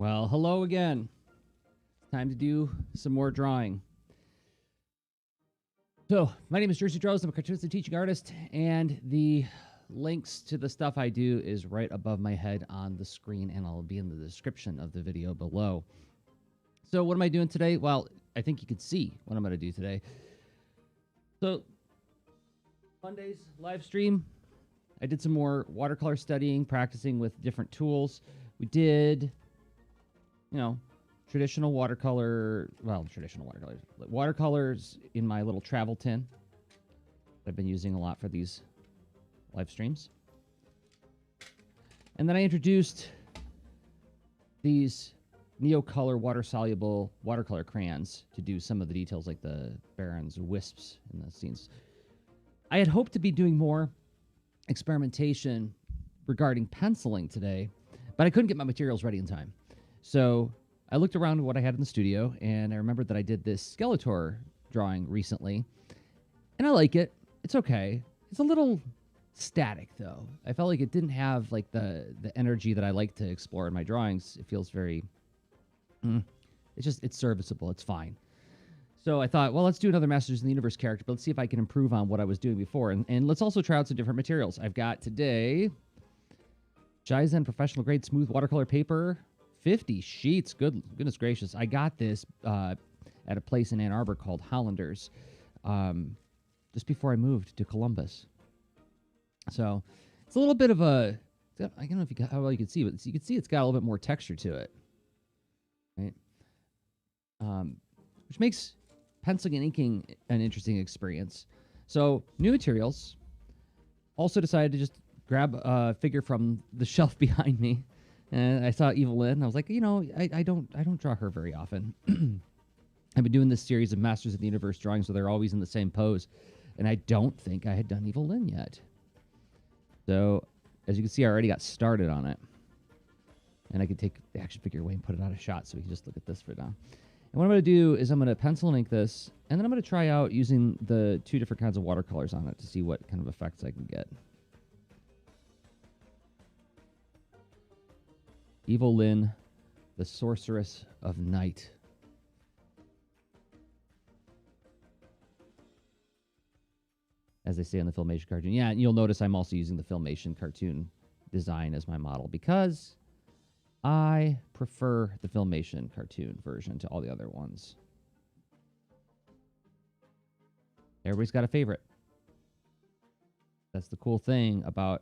Well, hello again. Time to do some more drawing. So, my name is Jersey Droz. I'm a cartoonist and teaching artist, and the links to the stuff I do is right above my head on the screen, and I'll be in the description of the video below. So, what am I doing today? Well, I think you can see what I'm going to do today. So, Monday's live stream, I did some more watercolor studying, practicing with different tools. We did, traditional watercolors in my little travel tin that I've been using a lot for these live streams. And then I introduced these Neocolor water-soluble watercolor crayons to do some of the details like the Baron's wisps in the scenes. I had hoped to be doing more experimentation regarding penciling today, but I couldn't get my materials ready in time. So I looked around what I had in the studio, and I remembered that I did this Skeletor drawing recently, and I like it. It's okay. It's a little static, though. I felt like it didn't have like the energy that I like to explore in my drawings. It feels very... it's serviceable. It's fine. So I thought, well, let's do another Masters of the Universe character, but let's see if I can improve on what I was doing before. And let's also try out some different materials. I've got today Jizen Professional Grade Smooth Watercolor Paper, 50 sheets. Goodness gracious. I got this at a place in Ann Arbor called Hollanders just before I moved to Columbus. So it's a little bit of a, I don't know if how well you can see, but you can see it's got a little bit more texture to it. Right? Which makes penciling and inking an interesting experience. So new materials. Also decided to just grab a figure from the shelf behind me, and I saw Evil-Lyn, and I was like, I don't draw her very often. I've been doing this series of Masters of the Universe drawings, so they're always in the same pose, and I don't think I had done Evil-Lyn yet. So as you can see, I already got started on it, and I could take the action figure away and put it out of shot, so we can just look at this for now. And what I'm going to do is I'm going to pencil and ink this, and then I'm going to try out using the two different kinds of watercolors on it to see what kind of effects I can get. Evil-Lyn, the Sorceress of Night. As they say on the Filmation cartoon. Yeah, and you'll notice I'm also using the Filmation cartoon design as my model because I prefer the Filmation cartoon version to all the other ones. Everybody's got a favorite. That's the cool thing about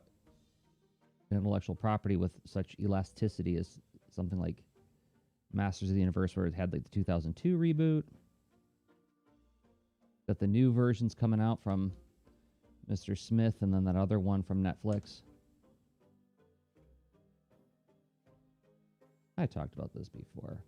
intellectual property with such elasticity as something like Masters of the Universe, where it had like the 2002 reboot. Got the new versions coming out from Mr. Smith, and then that other one from Netflix. I talked about this before.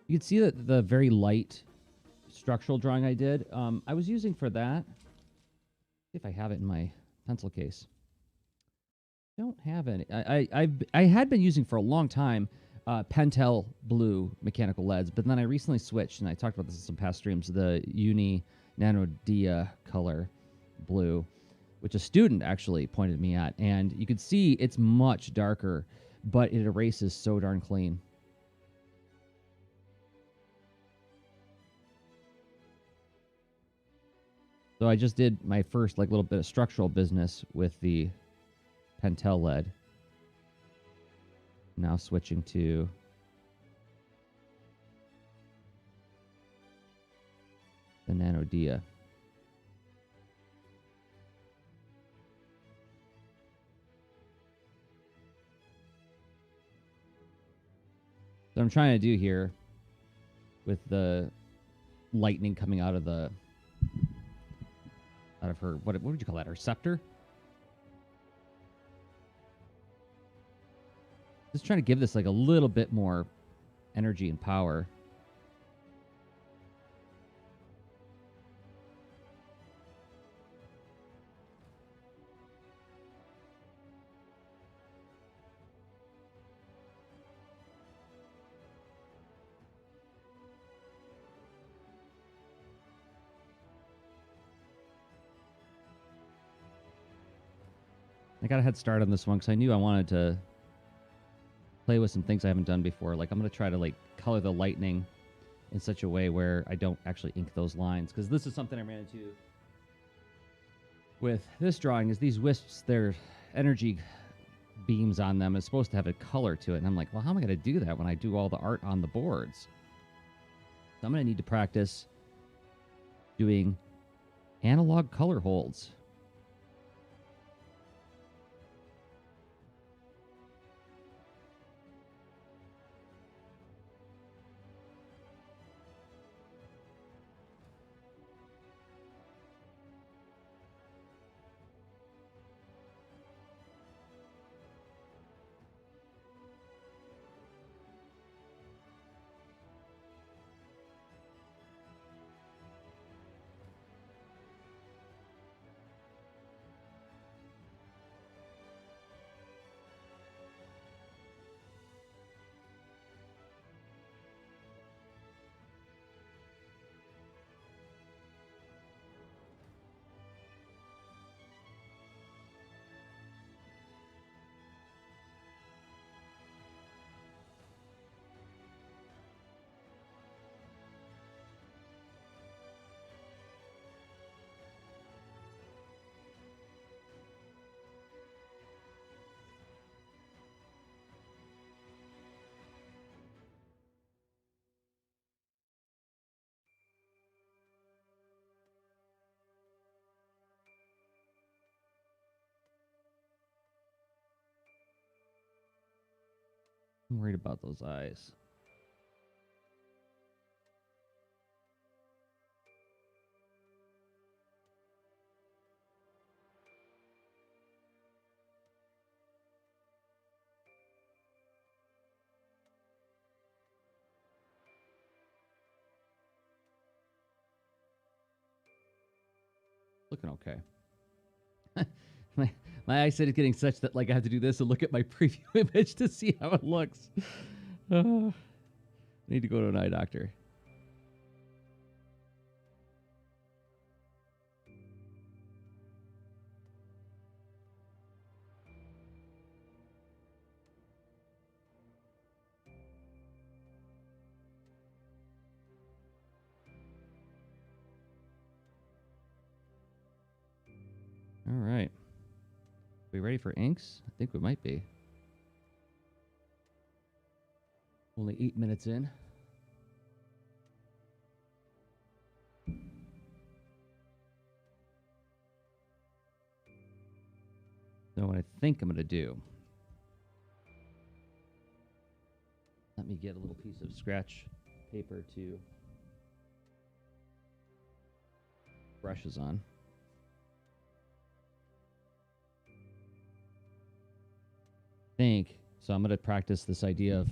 You can see that the very light structural drawing I did, I was using for that. See if I have it in my pencil case. Don't have any. I had been using for a long time Pentel blue mechanical leads, but then I recently switched, and I talked about this in some past streams, the Uni Nano Dia color blue, which a student actually pointed me at, and you can see it's much darker, but it erases so darn clean. So I just did my first little bit of structural business with the Pentel lead. Now switching to the Nano Dia. So I'm trying to do here with the lightning coming out of her, what would you call that? Her scepter? Just trying to give this a little bit more energy and power. I got a head start on this one because I knew I wanted to play with some things I haven't done before. Like, I'm going to try to, like, color the lightning in such a way where I don't actually ink those lines. Because this is something I ran into with this drawing, is these wisps, their energy beams on them is supposed to have a color to it. And I'm like, well, how am I going to do that when I do all the art on the boards? So I'm going to need to practice doing analog color holds. I'm worried about those eyes. Looking okay. my my eyesight is getting such that like I have to do this and look at my preview image to see how it looks. I need to go to an eye doctor. All right. We ready for inks? I think we might be. Only 8 minutes in. So what I think I'm going to do, let me get a little piece of scratch paper to brushes on. So I'm going to practice this idea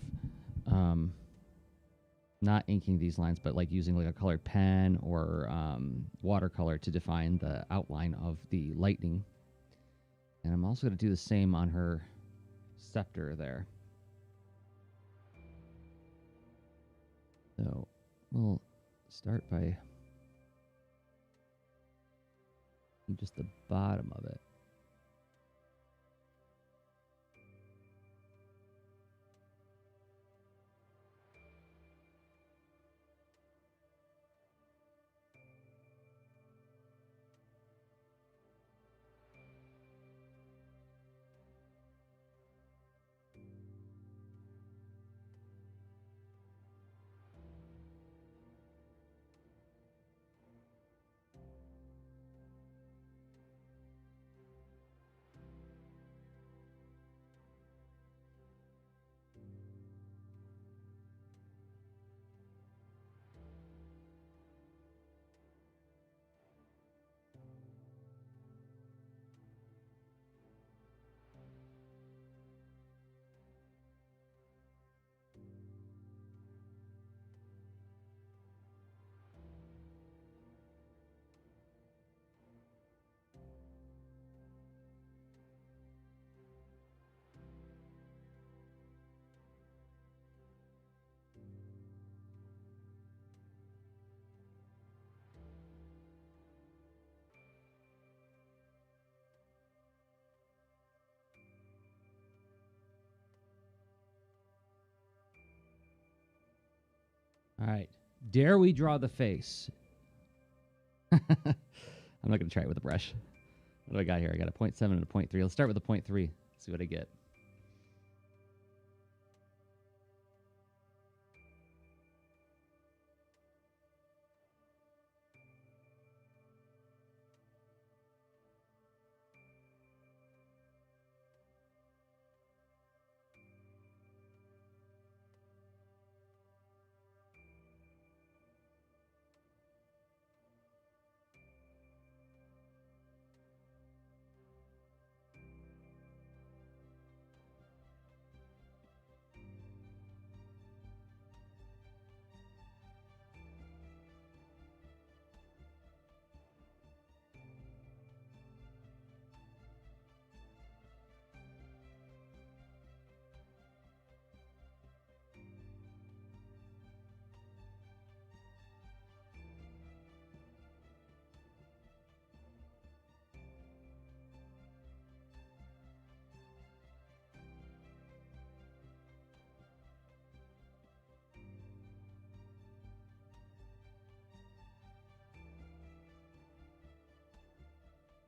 of not inking these lines, but like using like a colored pen or watercolor to define the outline of the lightning. And I'm also going to do the same on her scepter there. So we'll start by just the bottom of it. All right. Dare we draw the face? I'm not going to try it with a brush. What do I got here? I got a 0.7 and a 0.3. Let's start with a 0.3. See what I get.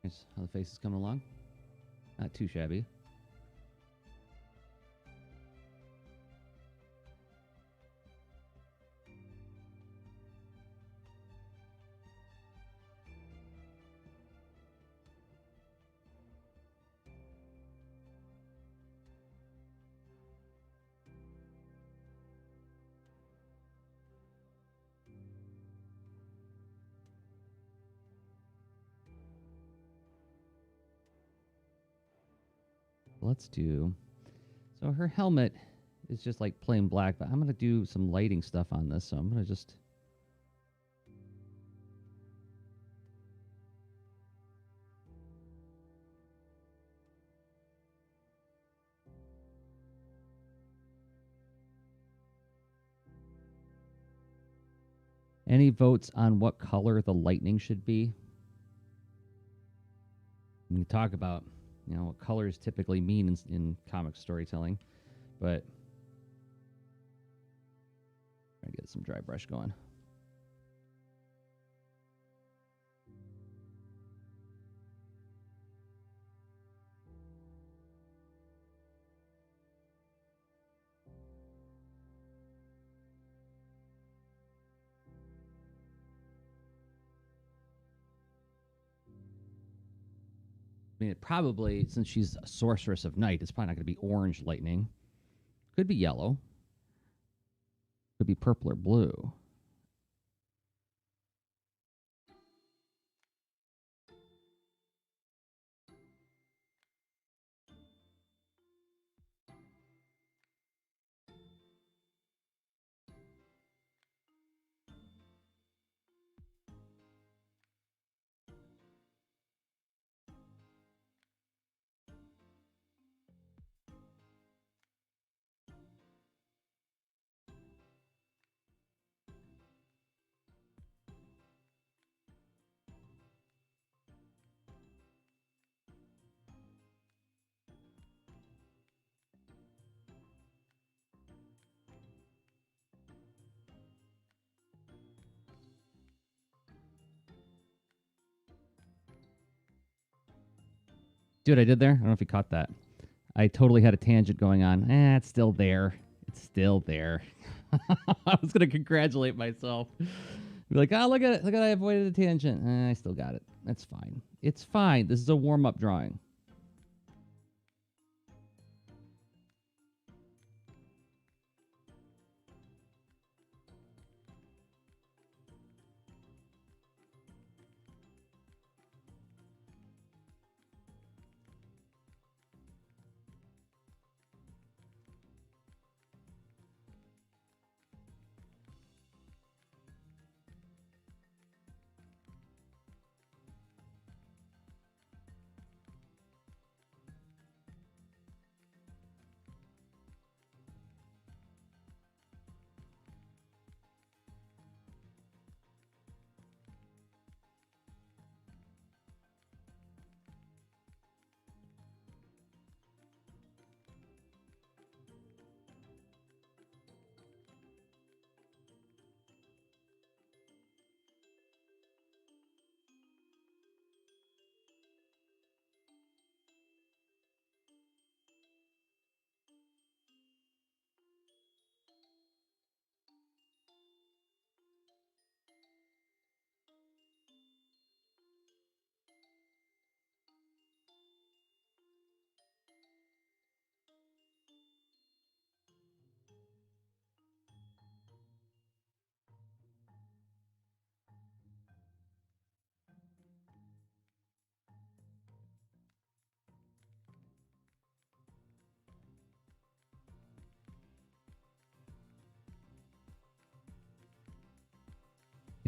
Here's how the face is coming along. Not too shabby. Let's do... So her helmet is just like plain black, but I'm going to do some lighting stuff on this, so I'm going to just... Any votes on what color the lightning should be? We talk about, what colors typically mean in comic storytelling, but try to get some dry brush going. I mean, it probably, since she's a Sorceress of Night, it's probably not going to be orange lightning. Could be yellow. Could be purple or blue. See what I did there? I don't know if you caught that. I totally had a tangent going on. It's still there. It's still there. I was going to congratulate myself. Be like, oh, look at it. Look at it. I avoided a tangent. I still got it. That's fine. It's fine. This is a warm-up drawing.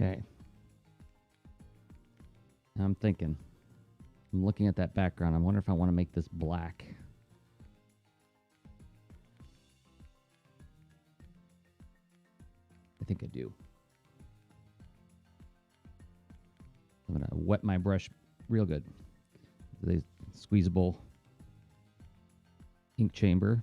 Okay. Now I'm thinking. I'm looking at that background. I wonder if I want to make this black. I think I do. I'm going to wet my brush real good. The squeezable ink chamber.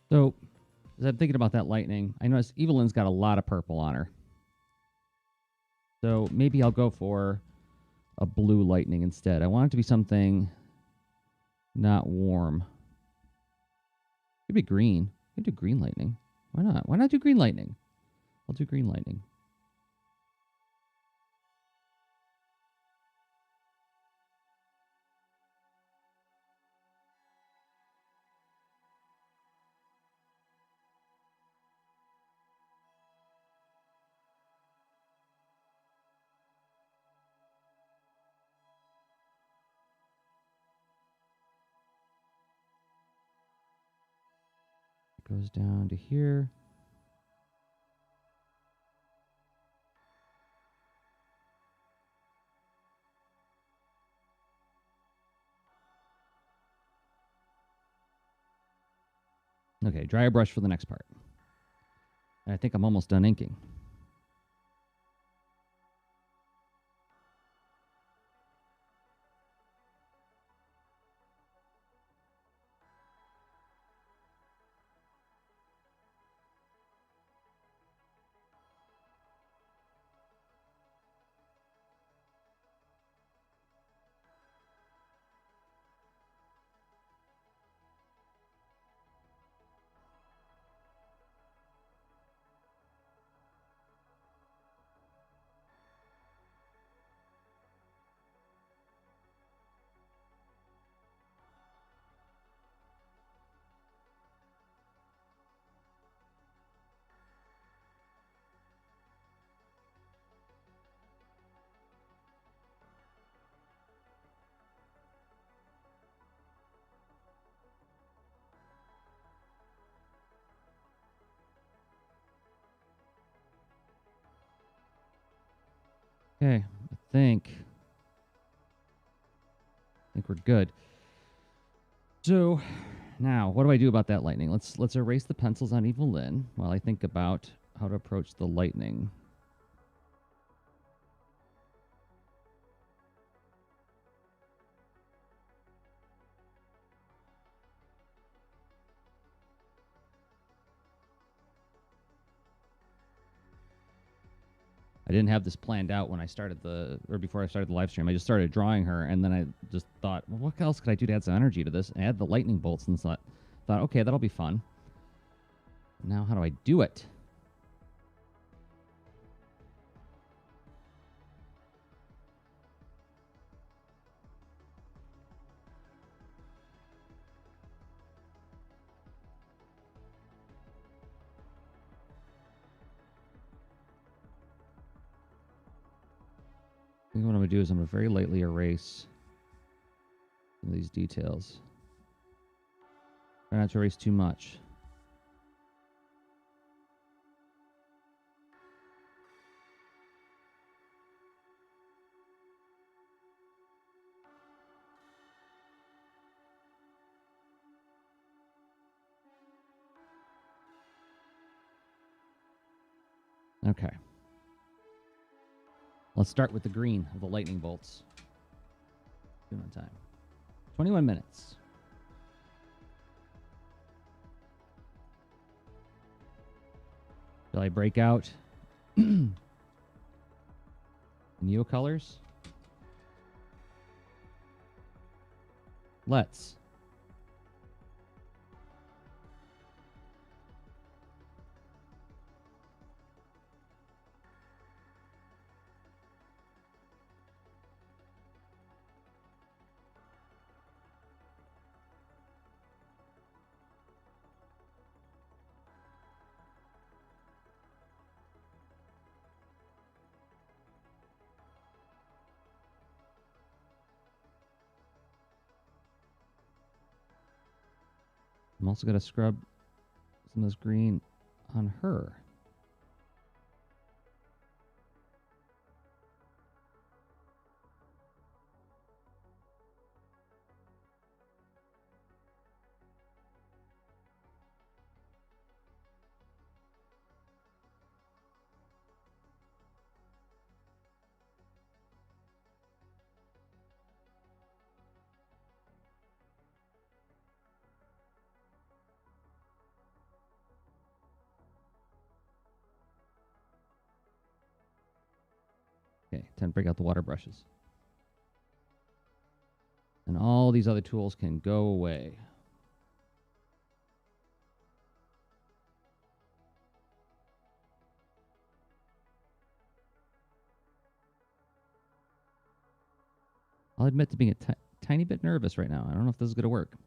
So, as I'm thinking about that lightning, I noticed Evil-Lyn's got a lot of purple on her. So maybe I'll go for a blue lightning instead. I want it to be something not warm. Could be green. Could do green lightning. Why not? Why not do green lightning? I'll do green lightning. It goes down to here. Okay, dry a brush for the next part. And I think I'm almost done inking. Okay, I think we're good. So now, what do I do about that lightning? Let's erase the pencils on Evil-Lyn while I think about how to approach the lightning. I didn't have this planned out when I started before I started the live stream. I just started drawing her, and then I just thought, well, what else could I do to add some energy to this? And I add the lightning bolts, and thought, okay, that'll be fun. Now, how do I do it? I think what I'm going to do is I'm going to very lightly erase some of these details. Try not to erase too much. Okay. Let's start with the green of the lightning bolts. Doing on time. 21 minutes. Shall I break out Neo colors? Let's. I'm also going to scrub some of this green on her. Okay, time to break out the water brushes. And all these other tools can go away. I'll admit to being a tiny bit nervous right now. I don't know if this is going to work.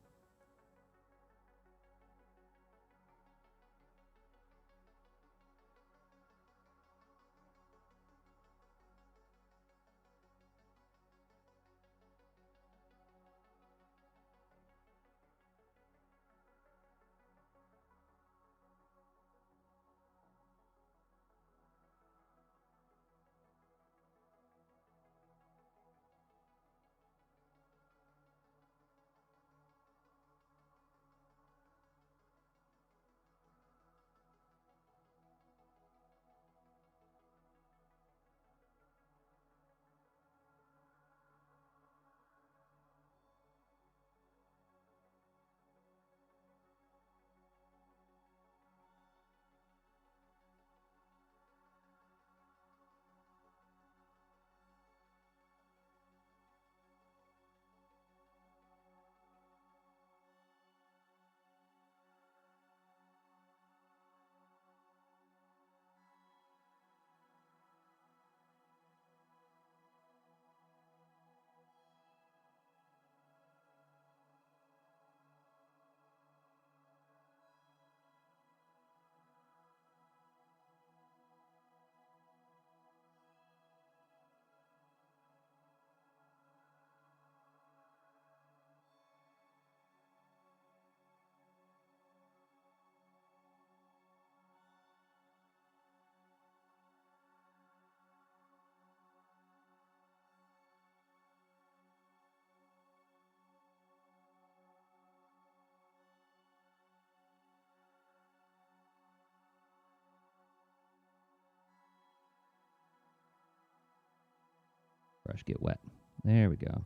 Brush get wet. There we go.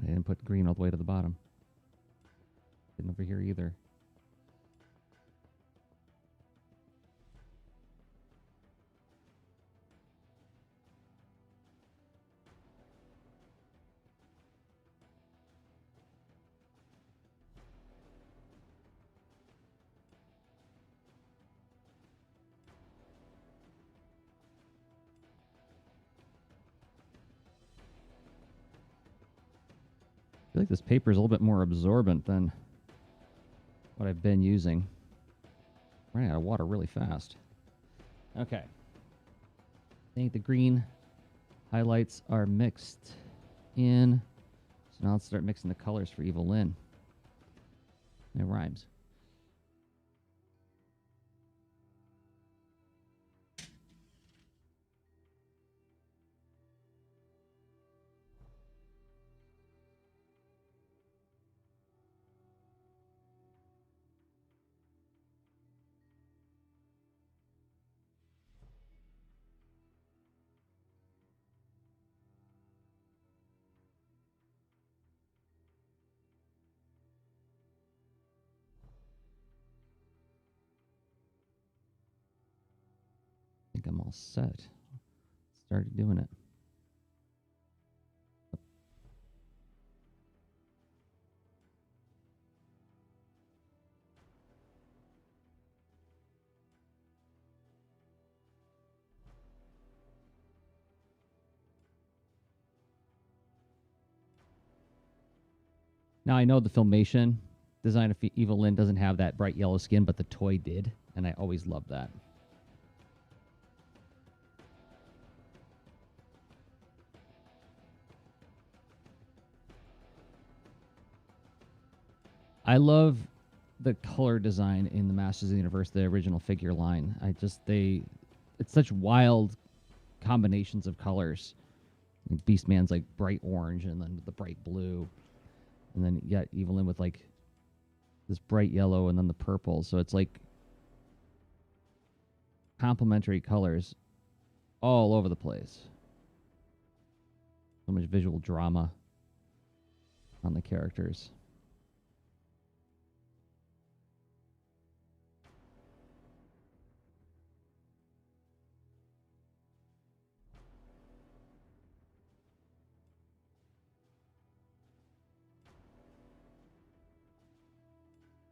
didn't put green all the way to the bottom. Didn't over here either. I feel like this paper is a little bit more absorbent than what I've been using. Running out of water really fast. Okay. I think the green highlights are mixed in. So now let's start mixing the colors for Evil-Lyn. It rhymes. I think I'm all set. Started doing it. Now I know the Filmation design of Evil-Lyn doesn't have that bright yellow skin, but the toy did, and I always loved that. I love the color design in the Masters of the Universe, the original figure line. It's such wild combinations of colors. Like Beastman's like bright orange, and then the bright blue, and then you got Evil-Lyn with like this bright yellow, and then the purple. So it's like complementary colors all over the place. So much visual drama on the characters.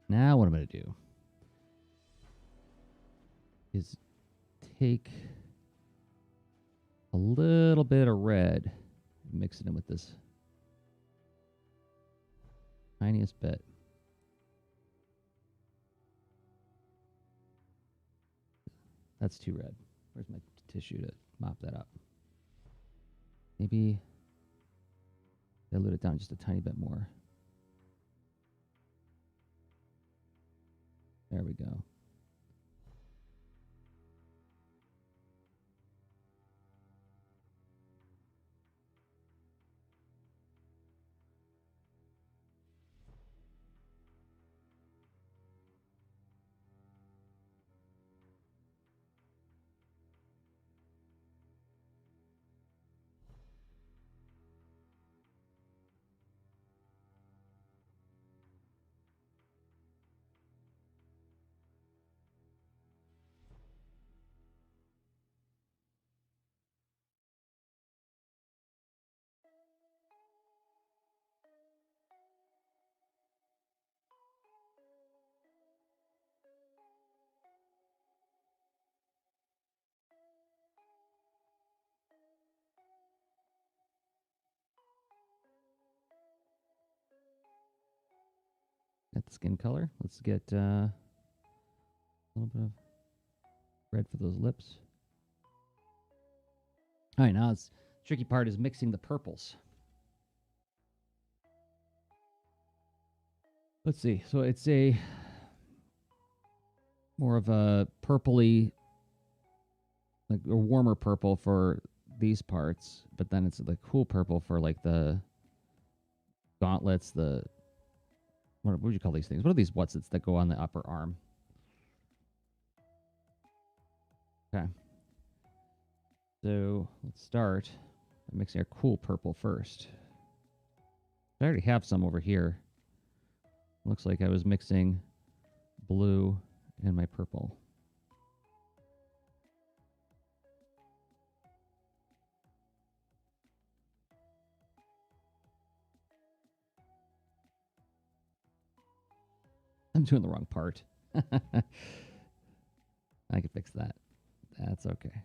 Now what I'm going to do is take a little bit of red, mix it in with this tiniest bit. That's too red. Where's my tissue to mop that up? Maybe dilute it down just a tiny bit more. There we go. Got the skin color. Let's get a little bit of red for those lips. All right, now the tricky part is mixing the purples. Let's see. So it's a more of a purpley, like a warmer purple for these parts, but then it's the cool purple for like the gauntlets, what would you call these things? What are these whatsits that go on the upper arm? Okay. So let's start by mixing our cool purple first. I already have some over here. Looks like I was mixing blue and my purple. I'm doing the wrong part. I can fix that. That's okay.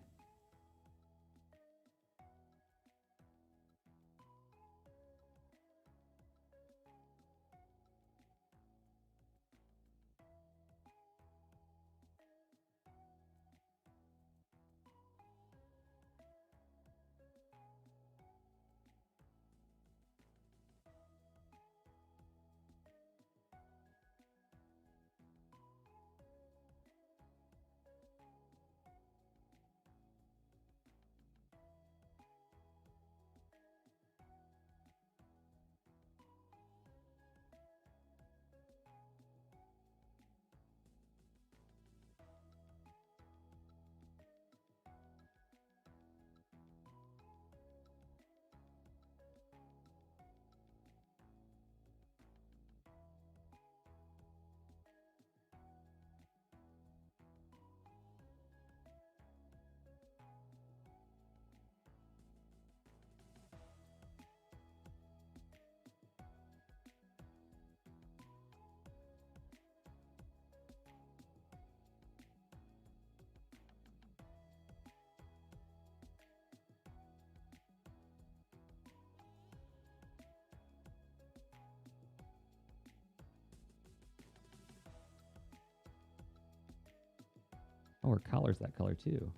Oh, her collar's that color too. You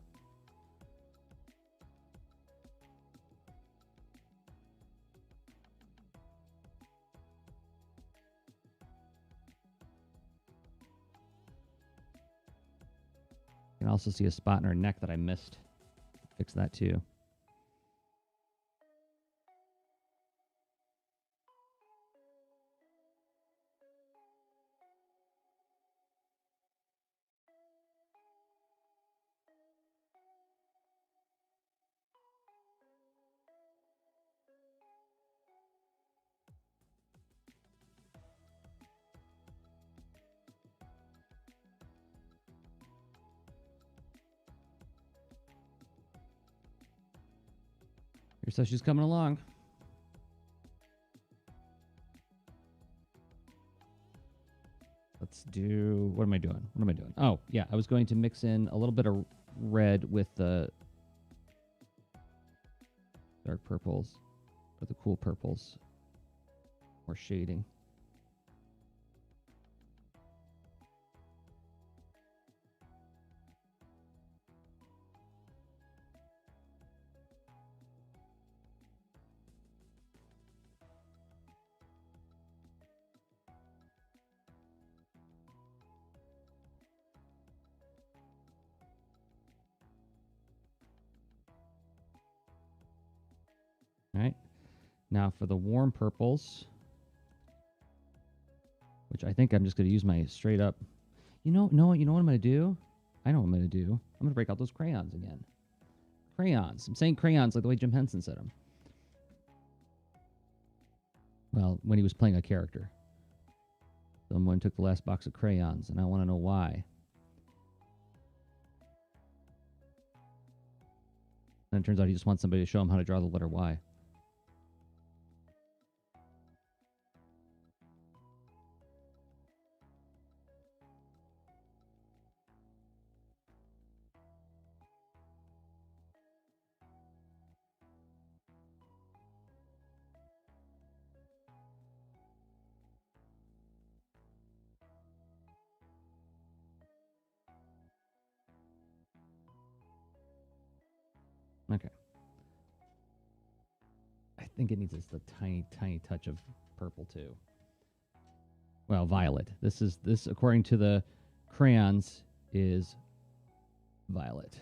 can also see a spot in her neck that I missed. Fix that too. Here's how she's coming along. Let's do... What am I doing? What am I doing? Oh, yeah. I was going to mix in a little bit of red with the dark purples, or the cool purples, or shading. All right. Now for the warm purples, which I think I'm just going to use my straight up. You know what I'm going to do? I know what I'm going to do. I'm going to break out those crayons again. Crayons. I'm saying crayons like the way Jim Henson said them. Well, when he was playing a character. Someone took the last box of crayons, and I want to know why. And it turns out he just wants somebody to show him how to draw the letter Y. Okay. I think it needs just a tiny, tiny touch of purple too. Well, violet. This according to the crayons is violet.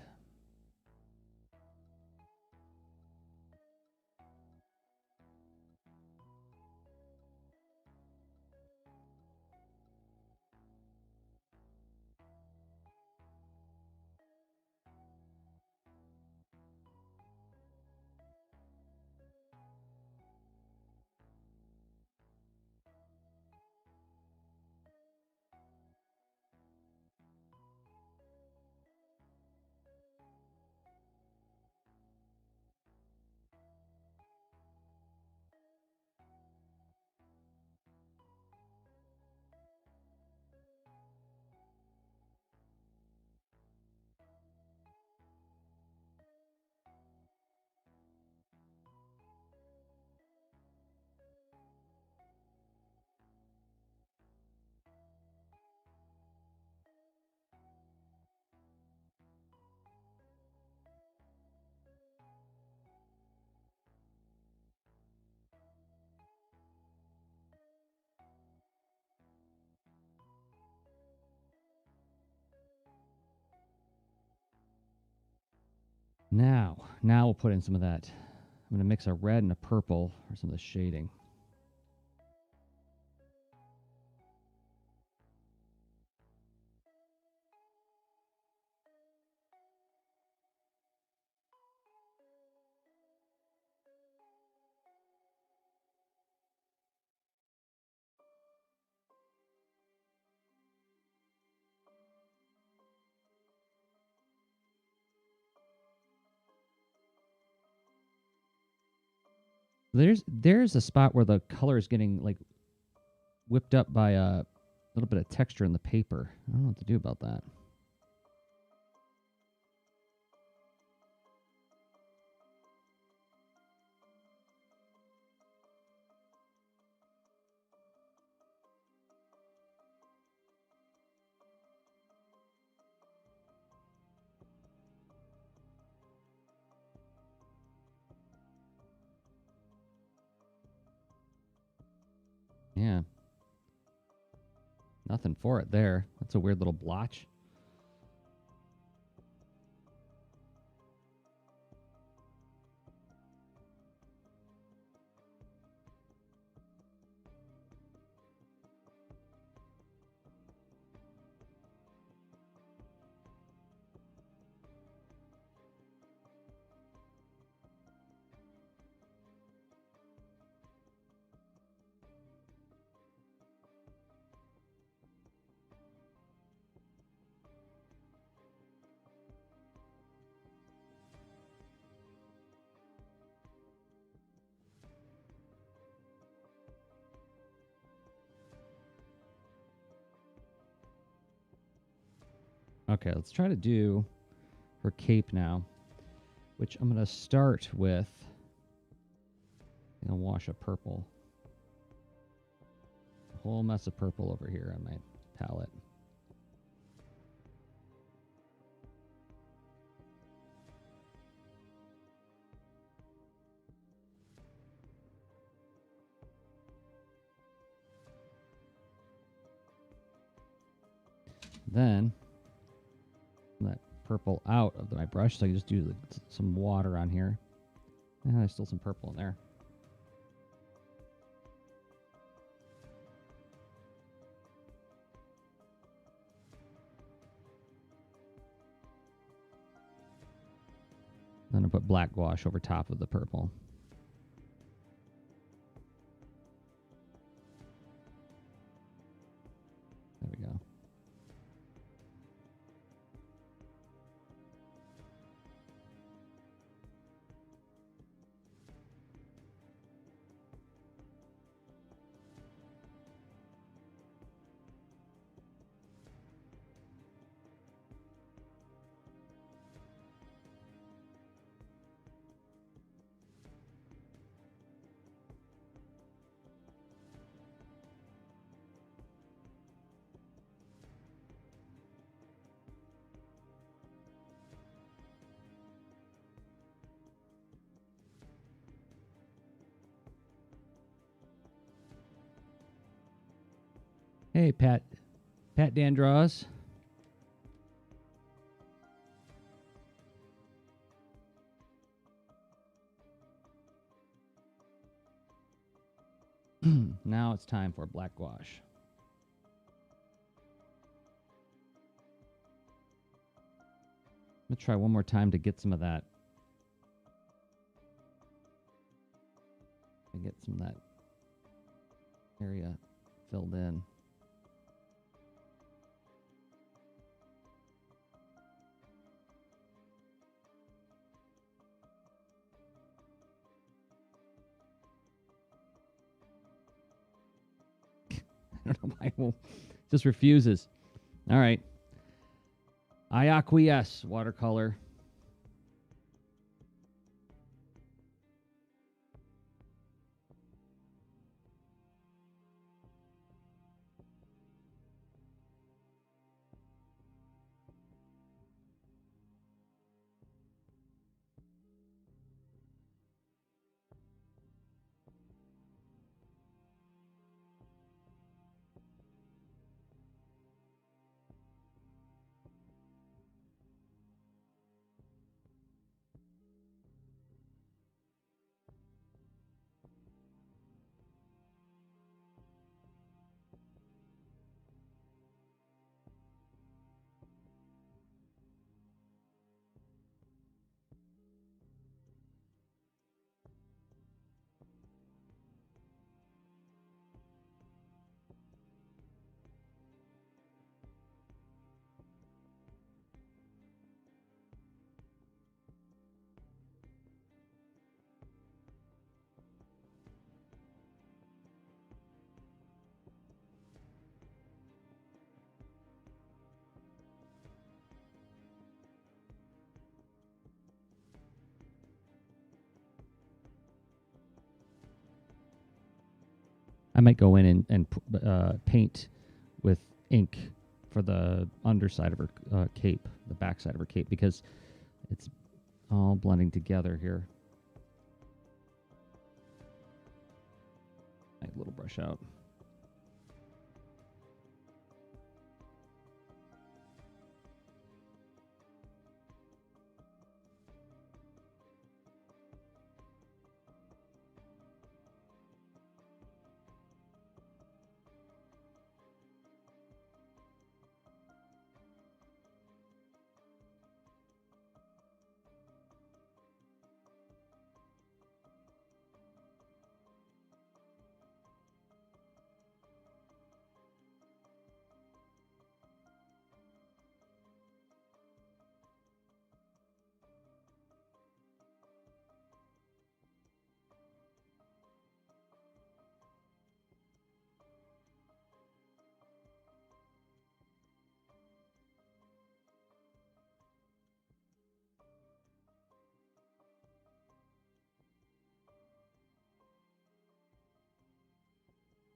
Now we'll put in some of that. I'm going to mix a red and a purple for some of the shading. There's a spot where the color is getting like whipped up by a little bit of texture in the paper. I don't know what to do about that. Yeah. Nothing for it there. That's a weird little blotch. Okay, let's try to do her cape now, which I'm going to start with. I'm going to wash a purple. A whole mess of purple over here on my palette. Then that purple out of my brush, so I can just do some water on here. Yeah, there's still some purple in there. Then I put black gouache over top of the purple. There we go. Hey, Pat Dan draws. Now it's time for black gouache. I'm going to try one more time to get some of that. And get some of that area filled in. I don't know why it just refuses. All right. I acquiesce, watercolor. I might go in and paint with ink for the underside of her cape, the backside of her cape, because it's all blending together here. My little brush out.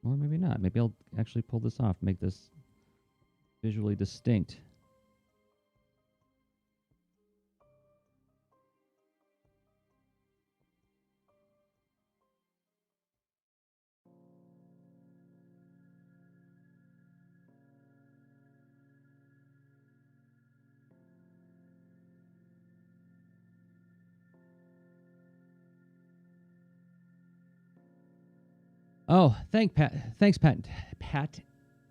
Or maybe not. Maybe I'll actually pull this off, make this visually distinct. Oh, thanks, Pat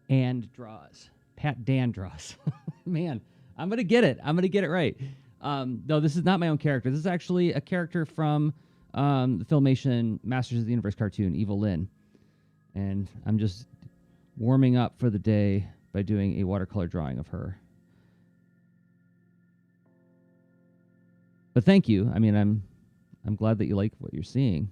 and draws. Pat Dan draws. Man, I'm gonna get it. I'm gonna get it right. No, this is not my own character. This is actually a character from the Filmation Masters of the Universe cartoon, Evil-Lyn. And I'm just warming up for the day by doing a watercolor drawing of her. But thank you. I mean, I'm glad that you like what you're seeing.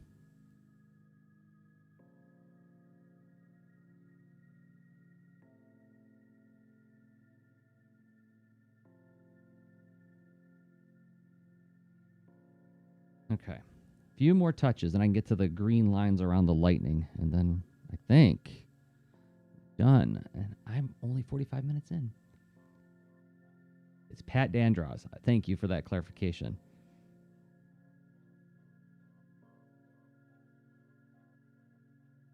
Okay. A few more touches, and I can get to the green lines around the lightning, and then I think done. And I'm only 45 minutes in. It's Pat Dandraws. Thank you for that clarification.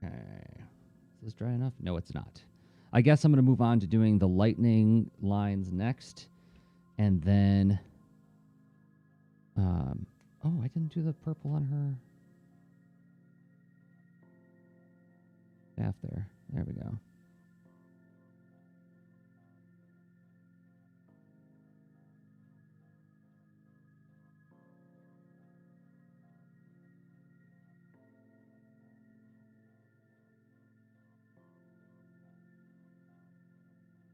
Okay. Is this dry enough? No, it's not. I guess I'm going to move on to doing the lightning lines next, and then oh, I didn't do the purple on her staff there. There we go.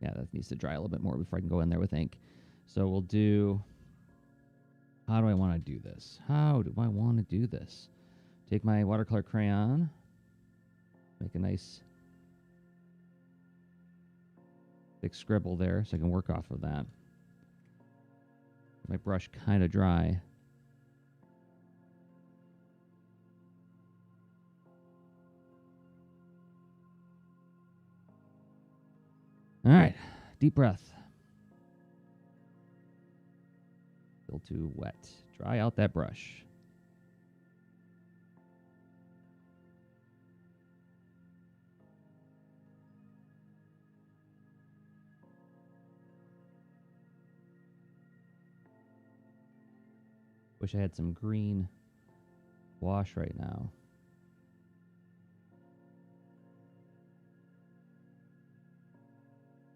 Yeah, that needs to dry a little bit more before I can go in there with ink. So we'll do... How do I want to do this? How do I want to do this? Take my watercolor crayon. Make a nice thick scribble there so I can work off of that. My brush kind of dry. All right, deep breath. Still too wet. Dry out that brush. Wish I had some green gouache right now.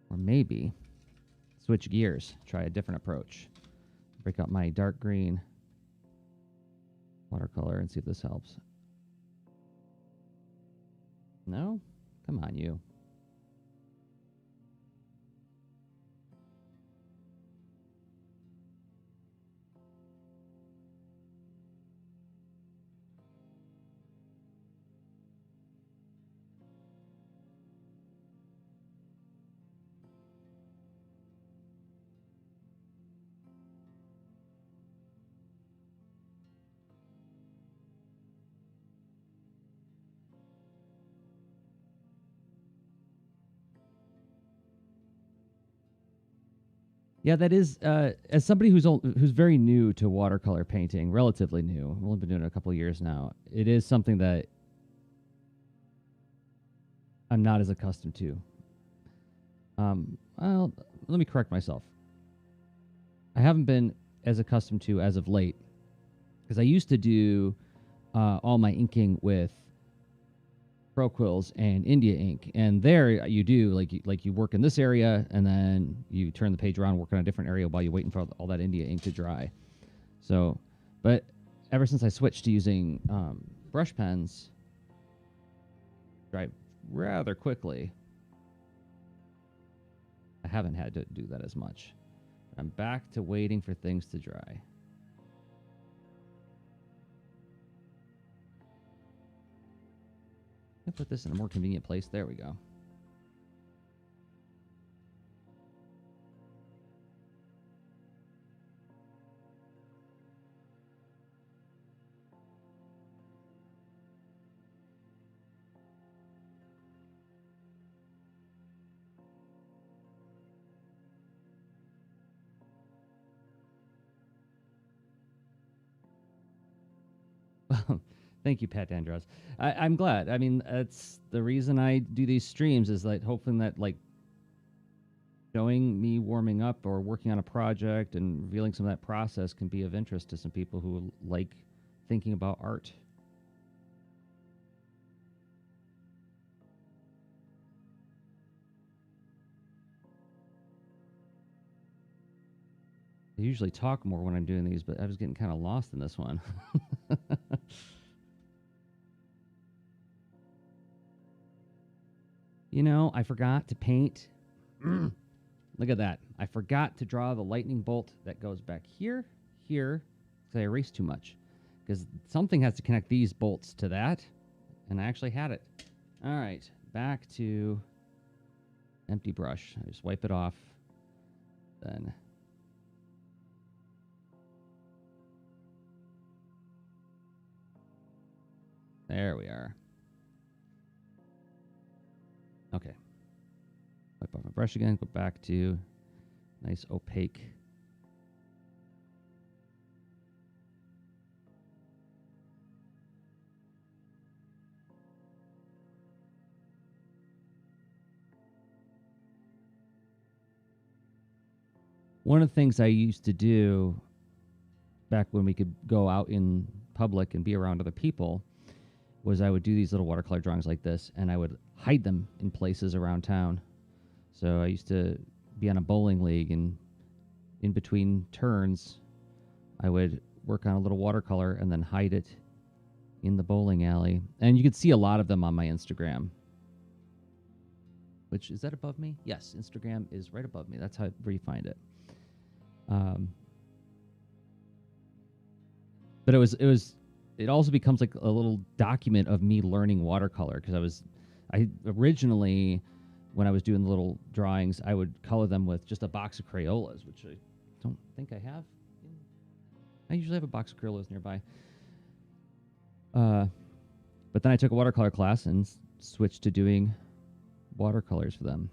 Or maybe switch gears, try a different approach. Break out my dark green watercolor and see if this helps. No? Come on, you. Yeah, that is. As somebody who's very new to watercolor painting, relatively new, I've only been doing it a couple of years now. It is something that I'm not as accustomed to. Well, let me correct myself. I haven't been as accustomed to as of late, because I used to do all my inking with Pro Quills and India ink, and there you do like you work in this area, and then you turn the page around, work on a different area while you're waiting for all that India ink to dry. So, but ever since I switched to using brush pens, dry rather quickly. I haven't had to do that as much. I'm back to waiting for things to dry. I'll put this in a more convenient place. There we go. Thank you, Pat Andros. I'm glad. I mean, that's the reason I do these streams, is like hoping that like showing me warming up or working on a project and revealing some of that process can be of interest to some people who like thinking about art. I usually talk more when I'm doing these, but I was getting kind of lost in this one. You know, I forgot to paint. Look at that. I forgot to draw the lightning bolt that goes back here, because I erased too much. Because something has to connect these bolts to that, and I actually had it. All right, back to empty brush. I just wipe it off. Then there we are. Okay. Wipe off my brush again. Go back to nice opaque. One of the things I used to do back when we could go out in public and be around other people was I would do these little watercolor drawings like this, and I would hide them in places around town. So I used to be on a bowling league, and in between turns, I would work on a little watercolor and then hide it in the bowling alley. And you can see a lot of them on my Instagram. Which, is that above me? Yes, Instagram is right above me. That's where you find it. But it also becomes like a little document of me learning watercolor, because I originally, when I was doing the little drawings, I would color them with just a box of Crayolas, which I don't think I have. I usually have a box of Crayolas nearby. But then I took a watercolor class and switched to doing watercolors for them.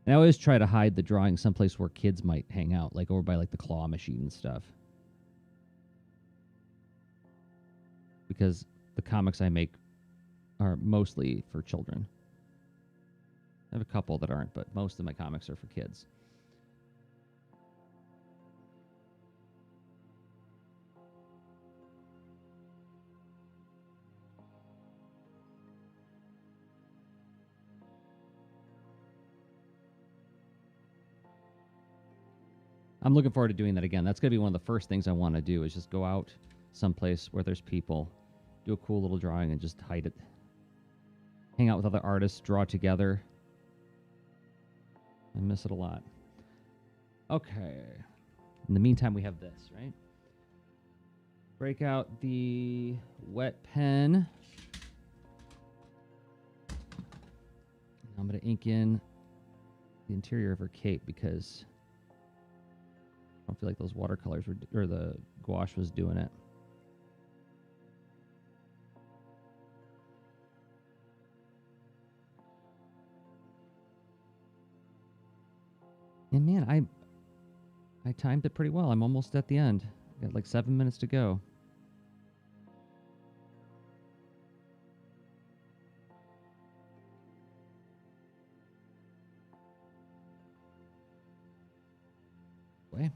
And I always try to hide the drawing someplace where kids might hang out, like over by like the claw machine and stuff. Because the comics I make are mostly for children. I have a couple that aren't, but most of my comics are for kids. I'm looking forward to doing that again. That's going to be one of the first things I want to do, is just go out someplace where there's people, do a cool little drawing, and just hide it. Hang out with other artists, draw together. I miss it a lot. Okay. In the meantime, we have this, right? Break out the wet pen. I'm going to ink in the interior of her cape, because I don't feel like those watercolors or the gouache was doing it. And man, I timed it pretty well. I'm almost at the end. Got like 7 minutes to go. Way.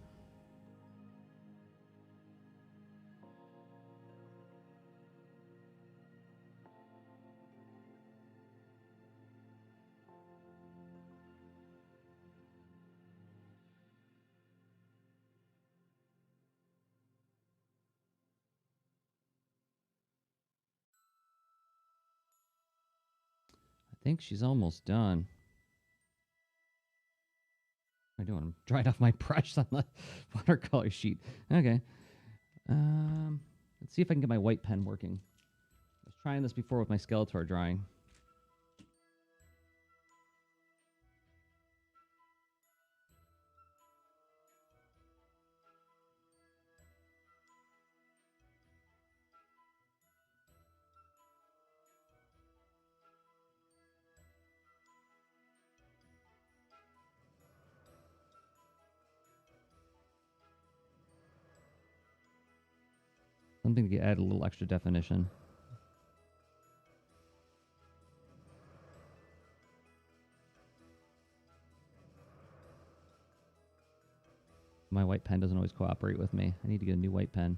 I think she's almost done. What am I doing? I'm drying off my brush on the watercolor sheet. Okay. Let's see if I can get my white pen working. I was trying this before with my Skeletor drawing. Something to add a little extra definition. My white pen doesn't always cooperate with me. I need to get a new white pen.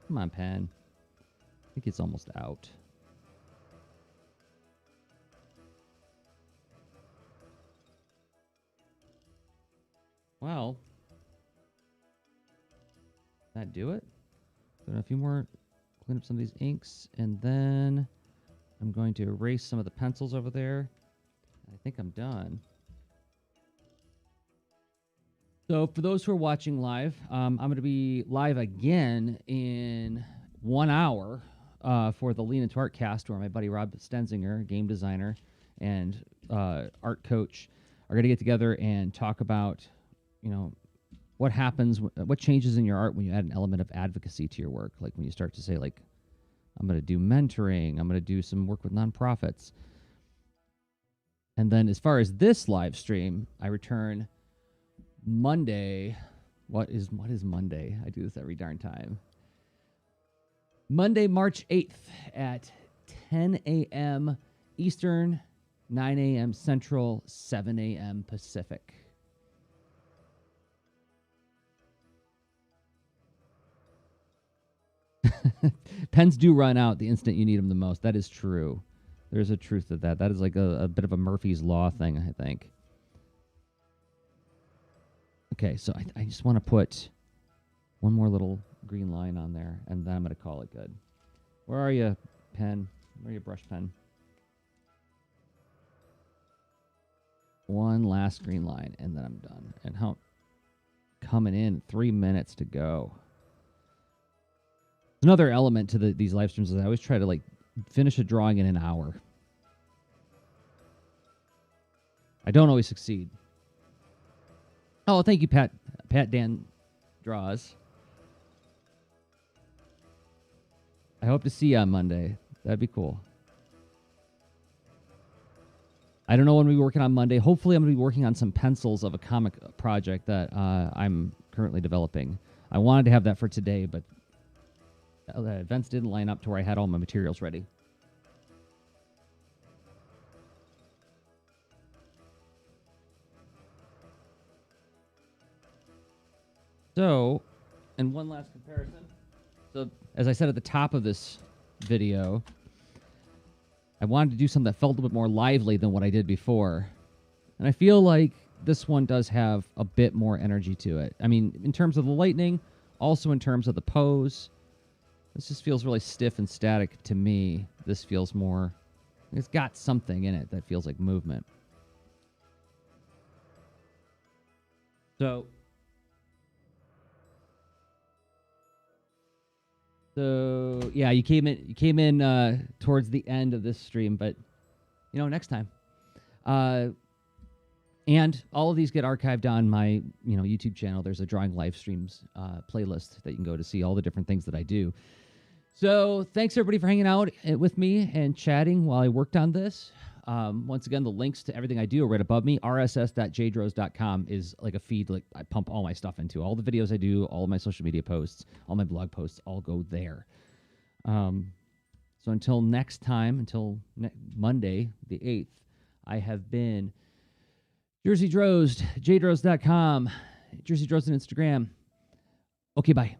Come on, pen. I think it's almost out. Well, that do it? Got a few more, clean up some of these inks, and then I'm going to erase some of the pencils over there. I think I'm done. So for those who are watching live, I'm going to be live again in 1 hour for the Lean Into Art cast, where my buddy Rob Stenzinger, game designer and art coach, are going to get together and talk about, you know, what happens, what changes in your art when you add an element of advocacy to your work. Like when you start to say, like, I'm going to do mentoring, I'm going to do some work with nonprofits. And then as far as this live stream, I return Monday. What is Monday? I do this every darn time. Monday, March 8th at 10 a.m. Eastern, 9 a.m. Central, 7 a.m. Pacific. Pens do run out the instant you need them the most. That is true. There's a truth to that. That is like a bit of a Murphy's Law thing, I think. Okay, so I just want to put one more little green line on there, and then I'm going to call it good. Where are you, pen? Where are you, brush pen? One last green line, and then I'm done. And how coming in 3 minutes to go. Another element to these live streams is I always try to like finish a drawing in an hour. I don't always succeed. Oh, thank you, Pat. Pat Dan Draws. I hope to see you on Monday. That'd be cool. I don't know when we'll be working on Monday. Hopefully, I'm going to be working on some pencils of a comic project that I'm currently developing. I wanted to have that for today, but the events didn't line up to where I had all my materials ready. So, and one last comparison. So, as I said at the top of this video, I wanted to do something that felt a bit more lively than what I did before. And I feel like this one does have a bit more energy to it. I mean, in terms of the lightning, also in terms of the pose. This just feels really stiff and static to me. This feels more, it's got something in it that feels like movement. So, So yeah, you came in towards the end of this stream, but next time. And all of these get archived on my YouTube channel. There's a drawing live streams playlist that you can go to see all the different things that I do. So thanks everybody for hanging out with me and chatting while I worked on this. Once again, the links to everything I do are right above me. rss.jdros.com is like a feed like I pump all my stuff into. All the videos I do, all of my social media posts, all my blog posts, all go there. So until next time, until Monday, the 8th, I have been Jersey Drozd, jdros.com, Jersey Drozd on Instagram. Okay, bye.